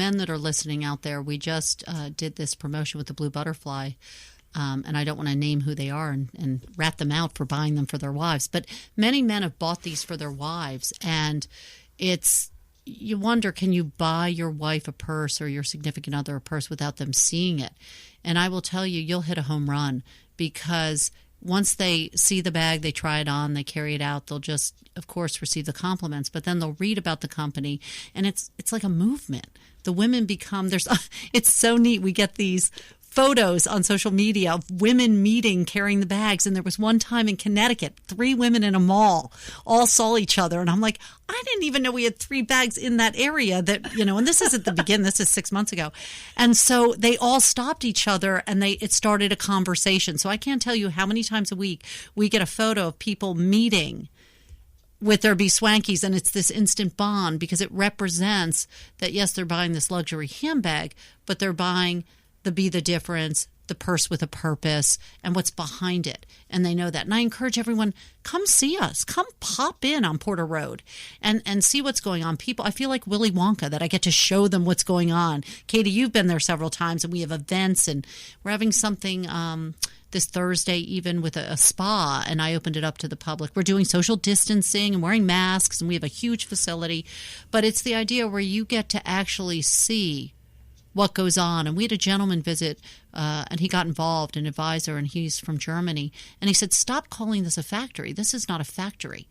men that are listening out there, we just did this promotion with the Blue Butterfly. And I don't want to name who they are and rat them out for buying them for their wives. But many men have bought these for their wives. And you wonder, can you buy your wife a purse or your significant other a purse without them seeing it? And I will tell you, you'll hit a home run, because once they see the bag, they try it on, they carry it out, they'll just, of course, receive the compliments, but then they'll read about the company, and it's like a movement. The women become, it's so neat. We get these photos on social media of women meeting carrying the bags. And there was one time in Connecticut, 3 women in a mall all saw each other. And I'm like, I didn't even know we had 3 bags in that area that, and this is at the beginning, this is 6 months ago. And so they all stopped each other and it started a conversation. So I can't tell you how many times a week we get a photo of people meeting with their BSWANKYs, and it's this instant bond, because it represents that, yes, they're buying this luxury handbag, but they're buying the Be the Difference, the purse with a purpose, and what's behind it. And they know that. And I encourage everyone, come see us. Come pop in on Porter Road and see what's going on. People, I feel like Willy Wonka, that I get to show them what's going on. Katie, you've been there several times, and we have events, and we're having something this Thursday even with a spa, and I opened it up to the public. We're doing social distancing and wearing masks, and we have a huge facility. But it's the idea where you get to actually see what goes on. And we had a gentleman visit, and he got involved, an advisor, and he's from Germany. And he said, stop calling this a factory. This is not a factory.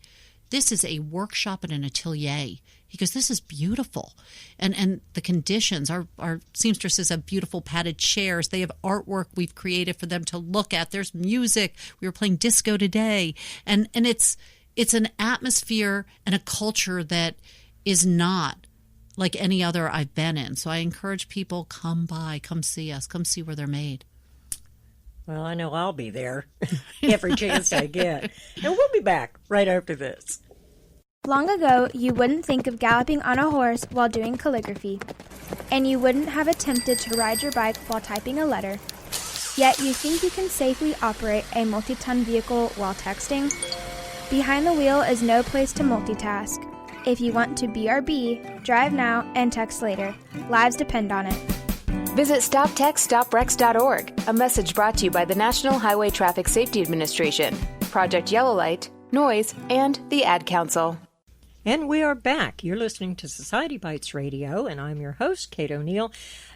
This is a workshop and an atelier. He goes, this is beautiful. And the conditions, our seamstresses have beautiful padded chairs. They have artwork we've created for them to look at. There's music. We were playing disco today. And it's an atmosphere and a culture that is not like any other I've been in. So I encourage people, come by, come see us, come see where they're made. Well, I know I'll be there every chance I get. And we'll be back right after this. Long ago, you wouldn't think of galloping on a horse while doing calligraphy, and you wouldn't have attempted to ride your bike while typing a letter. Yet you think you can safely operate a multi-ton vehicle while texting? Behind the wheel is no place to multitask. If you want to BRB, drive now and text later. Lives depend on it. Visit StopTextStopWrecks.org, a message brought to you by the National Highway Traffic Safety Administration, Project Yellow Light, Noise, and the Ad Council. And we are back. You're listening to Society Bites Radio, and I'm your host, Kate O'Neill.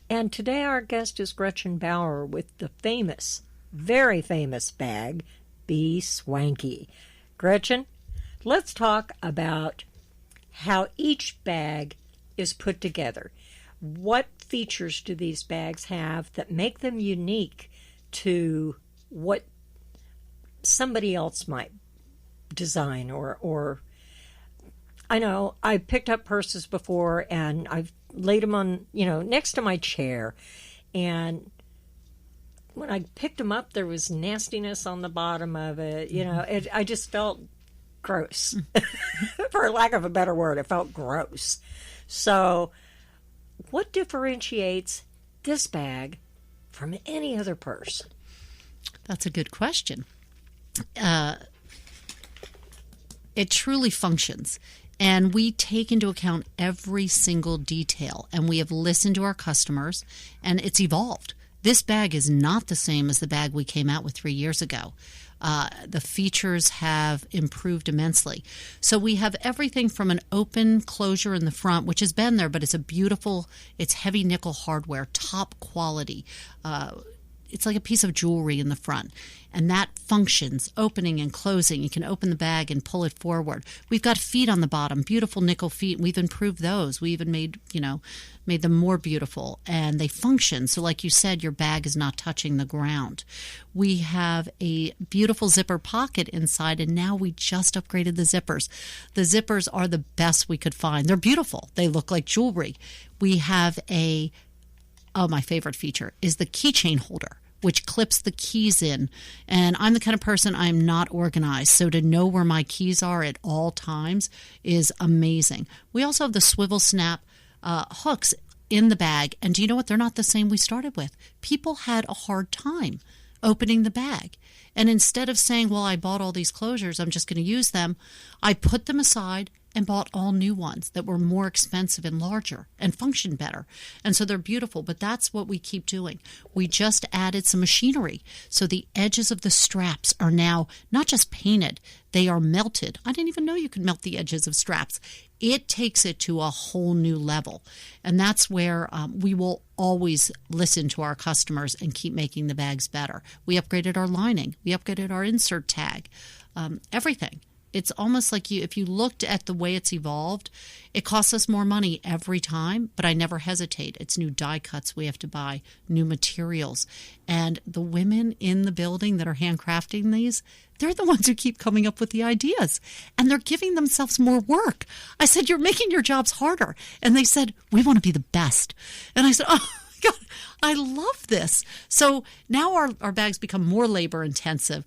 And today our guest is Gretchen Bauer with the famous, very famous bag, BSWANKY. Gretchen, let's talk about how each bag is put together. What features do these bags have that make them unique to what somebody else might design? Or I know I picked up purses before, and I've laid them on, next to my chair, and when I picked them up, there was nastiness on the bottom of it. I just felt gross. For lack of a better word, it felt gross. So what differentiates this bag from any other purse? That's a good question. It truly functions. And we take into account every single detail. And we have listened to our customers, and it's evolved. This bag is not the same as the bag we came out with 3 years ago. The features have improved immensely. So we have everything from an open closure in the front, which has been there, but it's heavy nickel hardware, top quality. It's like a piece of jewelry in the front. And that functions, opening and closing. You can open the bag and pull it forward. We've got feet on the bottom, beautiful nickel feet. We've improved those. We even made them more beautiful. And they function. So like you said, your bag is not touching the ground. We have a beautiful zipper pocket inside, and now we just upgraded the zippers. The zippers are the best we could find. They're beautiful. They look like jewelry. We have my favorite feature is the keychain holder, which clips the keys in. And I'm the kind of person, I'm not organized. So to know where my keys are at all times is amazing. We also have the swivel snap hooks in the bag. And do you know what? They're not the same we started with. People had a hard time opening the bag. And instead of saying, well, I bought all these closures, I'm just going to use them, I put them aside and bought all new ones that were more expensive and larger and functioned better. And so they're beautiful, but that's what we keep doing. We just added some machinery. So the edges of the straps are now not just painted, they are melted. I didn't even know you could melt the edges of straps. It takes it to a whole new level. And that's where we will always listen to our customers and keep making the bags better. We upgraded our lining. We upgraded our insert tag. Everything. It's almost like if you looked at the way it's evolved, it costs us more money every time, but I never hesitate. It's new die cuts we have to buy, new materials. And the women in the building that are handcrafting these, they're the ones who keep coming up with the ideas. And they're giving themselves more work. I said, you're making your jobs harder. And they said, we want to be the best. And I said, oh, God, I love this. So now our bags become more labor intensive,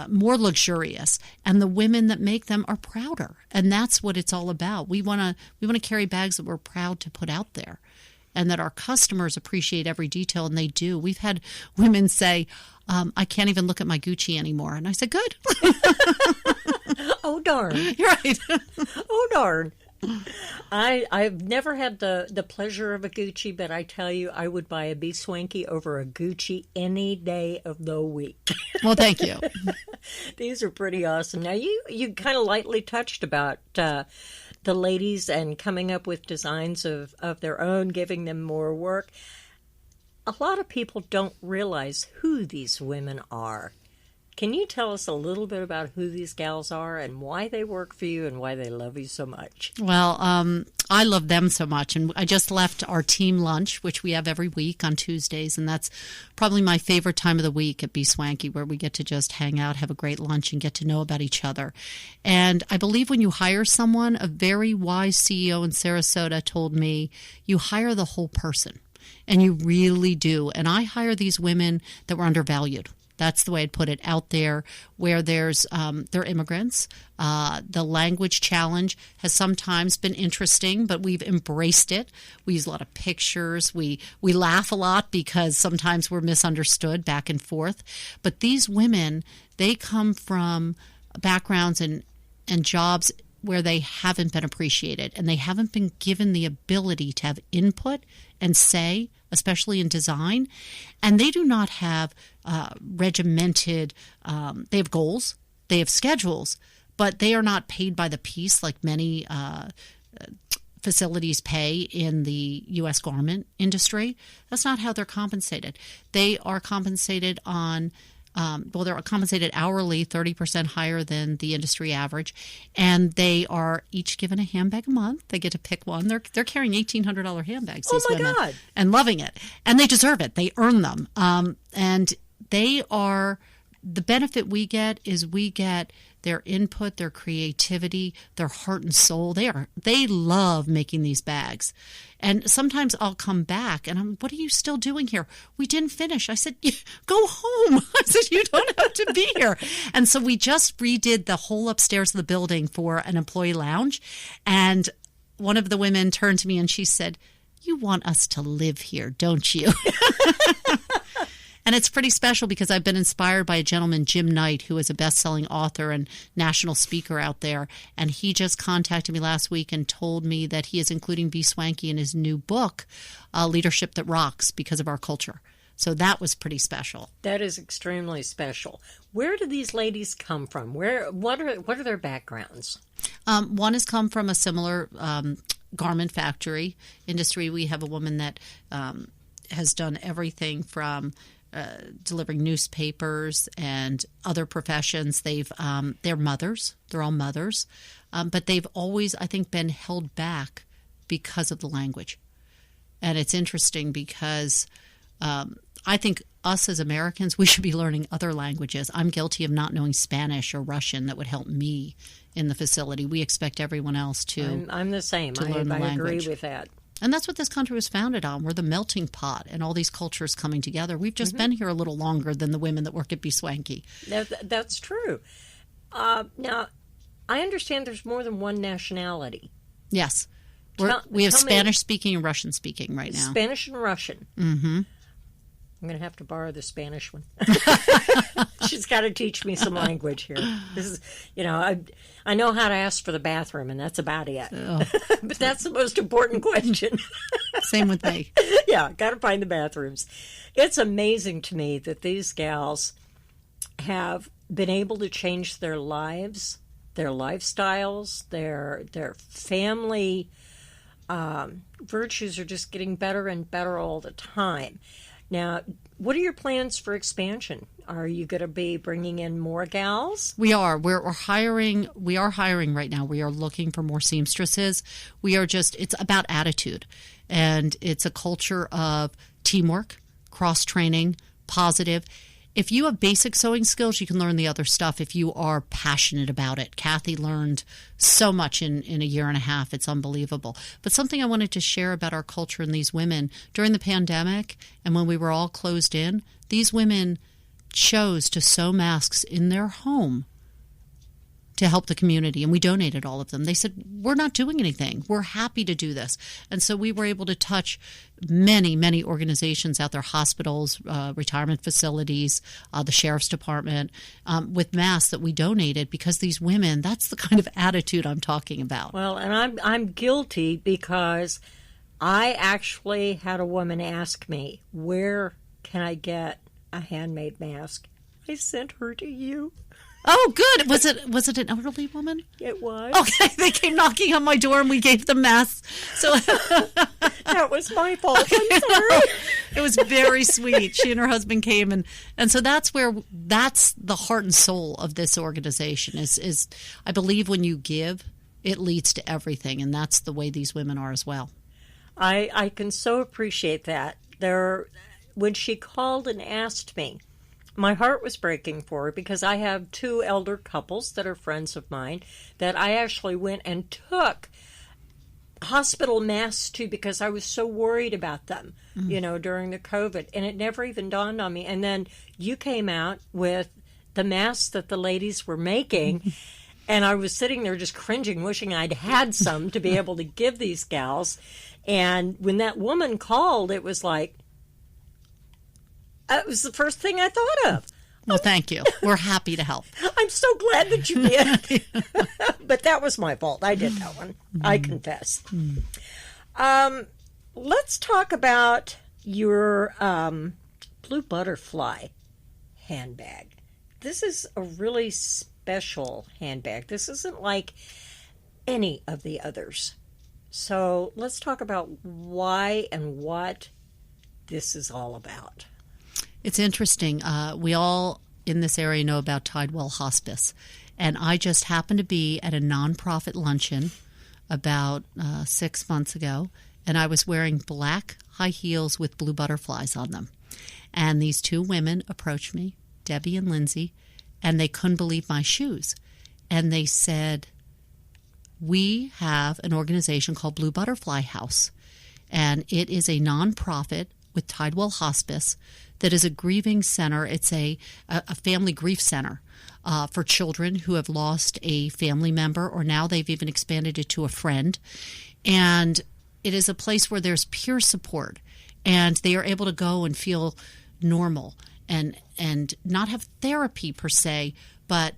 more luxurious, and the women that make them are prouder. And that's what it's all about. We want to carry bags that we're proud to put out there, and that our customers appreciate every detail, and they do. We've had women say, I can't even look at my Gucci anymore. And I said, good. Oh, darn. Right. Oh, darn. I've never had the pleasure of a Gucci, but I tell you, I would buy a BSWANKY over a Gucci any day of the week. Well, thank you. These are pretty awesome. Now, you kind of lightly touched about the ladies and coming up with designs of their own, giving them more work. A lot of people don't realize who these women are. Can you tell us a little bit about who these gals are and why they work for you and why they love you so much? Well, I love them so much. And I just left our team lunch, which we have every week on Tuesdays. And that's probably my favorite time of the week at BSWANKY, where we get to just hang out, have a great lunch, and get to know about each other. And I believe when you hire someone, a very wise CEO in Sarasota told me, you hire the whole person. And you really do. And I hire these women that were undervalued. That's the way I'd put it, out there where they're immigrants. The language challenge has sometimes been interesting, but we've embraced it. We use a lot of pictures. We laugh a lot because sometimes we're misunderstood back and forth. But these women, they come from backgrounds and jobs where they haven't been appreciated, and they haven't been given the ability to have input and say, especially in design. And they do not have regimented, they have goals, they have schedules, but they are not paid by the piece like many facilities pay in the U.S. garment industry. That's not how they're compensated. They are compensated on they're compensated hourly, 30% higher than the industry average, and they are each given a handbag a month. They get to pick one. They're carrying $1,800 handbags. These women, God! And loving it, and they deserve it. They earn them, and they are. The benefit we get is we get their input, their creativity, their heart and soul. They love making these bags. And sometimes I'll come back and what are you still doing here? We didn't finish. I said, go home. I said, you don't have to be here. And so we just redid the whole upstairs of the building for an employee lounge. And one of the women turned to me and she said, you want us to live here, don't you? And it's pretty special because I've been inspired by a gentleman, Jim Knight, who is a best-selling author and national speaker out there. And he just contacted me last week and told me that he is including BSWANKY in his new book, Leadership That Rocks, because of our culture. So that was pretty special. That is extremely special. Where do these ladies come from? What are their backgrounds? One has come from a similar garment factory industry. We have a woman that has done everything from delivering newspapers and other professions. They're mothers. They're all mothers. But they've always, I think, been held back because of the language. And it's interesting because I think us as Americans, we should be learning other languages. I'm guilty of not knowing Spanish or Russian that would help me in the facility. We expect everyone else to I'm the same. To learn the I language. agree with that. And that's what this country was founded on. We're the melting pot and all these cultures coming together. We've just been here a little longer than the women that work at BSWANKY. That's true. Now, I understand there's more than one nationality. Yes. We have Spanish-speaking and Russian-speaking right now. Spanish and Russian. Mm-hmm. I'm going to have to borrow the Spanish one. She's got to teach me some language here. This is, I know how to ask for the bathroom, and that's about it. Oh. But that's the most important question. Same with me. Yeah, got to find the bathrooms. It's amazing to me that these gals have been able to change their lives, their lifestyles, their family virtues are just getting better and better all the time. Now, what are your plans for expansion? Are you going to be bringing in more gals? We are. We're hiring. We are hiring right now. We are looking for more seamstresses. It's about attitude. And it's a culture of teamwork, cross-training, positive. If you have basic sewing skills, you can learn the other stuff if you are passionate about it. Kathy learned so much in a year and a half. It's unbelievable. But something I wanted to share about our culture and these women, during the pandemic and when we were all closed in, these women chose to sew masks in their home to help the community, and we donated all of them. They said, we're not doing anything. We're happy to do this. And so we were able to touch many, many organizations out there, hospitals, retirement facilities, the sheriff's department, with masks that we donated because these women, that's the kind of attitude I'm talking about. Well, and I'm guilty because I actually had a woman ask me, where can I get a handmade mask? I sent her to you. Oh, good. Was it an elderly woman? It was. Okay, they came knocking on my door and we gave them masks. So that was my fault. I'm sorry. It was very sweet. She and her husband came, and so that's the heart and soul of this organization is I believe when you give, it leads to everything, and that's the way these women are as well. I can so appreciate that. When she called and asked me, my heart was breaking for her because I have two elder couples that are friends of mine that I actually went and took hospital masks to because I was so worried about them, during the COVID. And it never even dawned on me. And then you came out with the masks that the ladies were making. And I was sitting there just cringing, wishing I'd had some to be able to give these gals. And when that woman called, it was like, it was the first thing I thought of. Well, thank you. We're happy to help. I'm so glad that you did. But that was my fault. I did that one. I confess. Let's talk about your blue butterfly handbag. This is a really special handbag. This isn't like any of the others. So let's talk about why and what this is all about. It's interesting. We all in this area know about Tidewell Hospice. And I just happened to be at a nonprofit luncheon about 6 months ago, and I was wearing black high heels with blue butterflies on them. And these two women approached me, Debbie and Lindsay, and they couldn't believe my shoes. And they said, we have an organization called Blue Butterfly House, and it is a nonprofit with Tidewell Hospice that is a grieving center. It's a family grief center for children who have lost a family member, or now they've even expanded it to a friend. And it is a place where there's peer support, and they are able to go and feel normal and not have therapy per se, but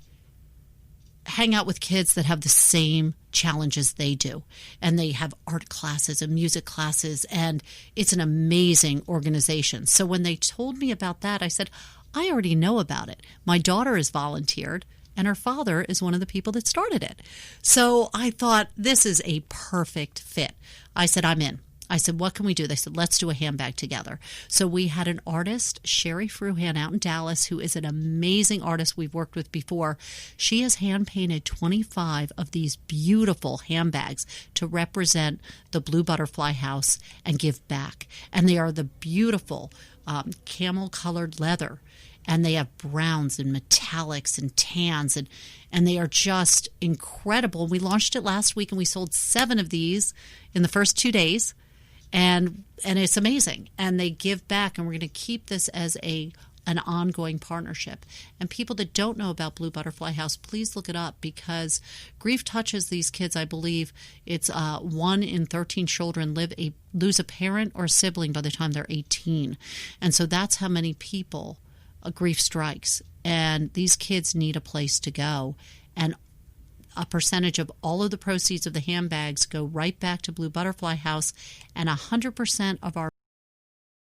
hang out with kids that have the same challenges they do. And they have art classes and music classes, and it's an amazing organization. So when they told me about that, I said, I already know about it. My daughter has volunteered, and her father is one of the people that started it. So I thought, this is a perfect fit. I said, I'm in. I said, what can we do? They said, let's do a handbag together. So we had an artist, Sherry Fruhan, out in Dallas, who is an amazing artist we've worked with before. She has hand-painted 25 of these beautiful handbags to represent the Blue Butterfly House and give back. And they are the beautiful camel-colored leather. And they have browns and metallics and tans, and they are just incredible. We launched it last week, and we sold 7 of these in the first 2 days. And it's amazing, and they give back, and we're going to keep this as an an ongoing partnership. And people that don't know about Blue Butterfly House, please look it up, because grief touches these kids. I believe it's 1 in 13 children lose a parent or a sibling by the time they're 18. And so that's how many people grief strikes. And these kids need a place to go. And a percentage of all of the proceeds of the handbags go right back to Blue Butterfly House, and 100% of our